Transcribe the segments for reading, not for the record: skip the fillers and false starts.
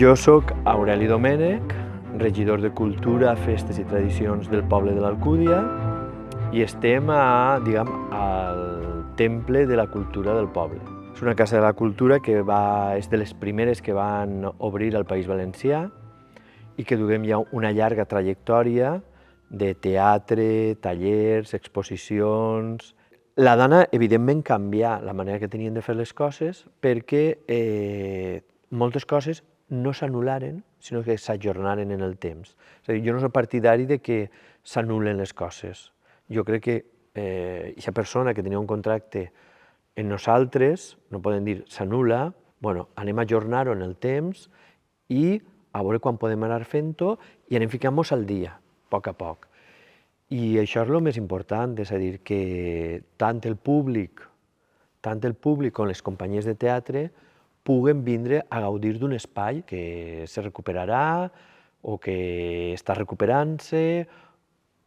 Jo sóc Aureli Domènech, regidor de Cultura, Festes i Tradicions del poble de l'Alcúdia, i estem al Temple de la Cultura del poble. És una casa de la cultura que és de les primeres que van obrir al País Valencià i que duguem ja una llarga trajectòria de teatre, tallers, exposicions. La dona, evidentment, canvià la manera que tenien de fer les coses perquè moltes coses no s'anul·laren, sinó que s'ajornaren en el temps. És a dir, jo no soc partidari de que s'anul·len les coses. Jo crec que aquesta persona que tenia un contracte amb nosaltres, no podem dir s'anul·la, bueno, anem a ajornar-ho en el temps i a veure quan podem anar fent-ho i anem ficant-nos al dia, a poc. I això és el més important, és a dir, que tant el públic com les companyies de teatre puguen vindre a gaudir d'un espai que se recuperarà o que està recuperant-se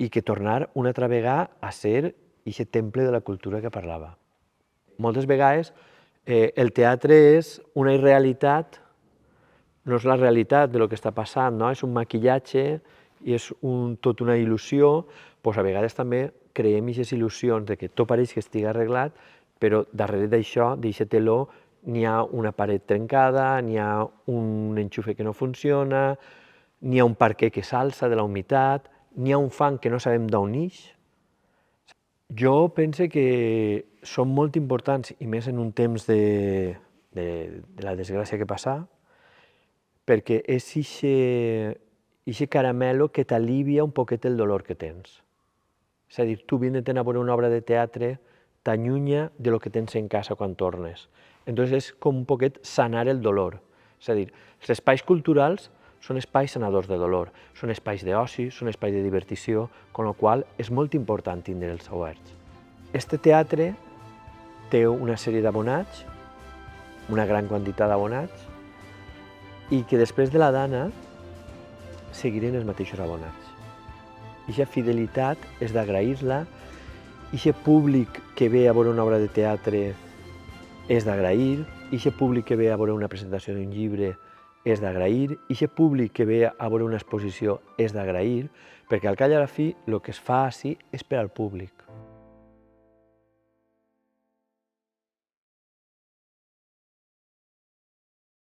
i que tornar una altra vegada a ser aquest temple de la cultura que parlava. Moltes vegades el teatre és una irrealitat, no és la realitat del que està passant, no? És un maquillatge i és tot una il·lusió, doncs a vegades també creem aquestes il·lusions de que tot pareix que estigui arreglat, però darrere d'això, d'aquest teló, n'hi ha una paret trencada, n'hi ha un enxufe que no funciona, n'hi ha un parquet que s'alça de la humitat, n'hi ha un fang que no sabem d'on ix. Jo pense que són molt importants, i més en un temps de la desgràcia que passa, perquè és aquest caramelo que t'alivia un poquet el dolor que tens. És a dir, tu vine-te'n a veure una obra de teatre t'allunya de lo que tens en casa quan tornes. Entonces és com un poquet sanar el dolor. És a dir, els espais culturals són espais sanadors de dolor, són espais d'oci, són espais de divertició, amb la qual cosa és molt important tindre'ls oberts. Este teatre té una sèrie d'abonats, una gran quantitat d'abonats, i que després de la dana seguiren els mateixos abonats. Aquesta fidelitat és d'agrair-la, aquest públic que ve a veure una obra de teatre és d'agrair, aquest públic que ve a veure una presentació d'un llibre és d'agrair, aquest públic que ve a veure una exposició és d'agrair, perquè al cap i a la fi el que es fa així és per al públic.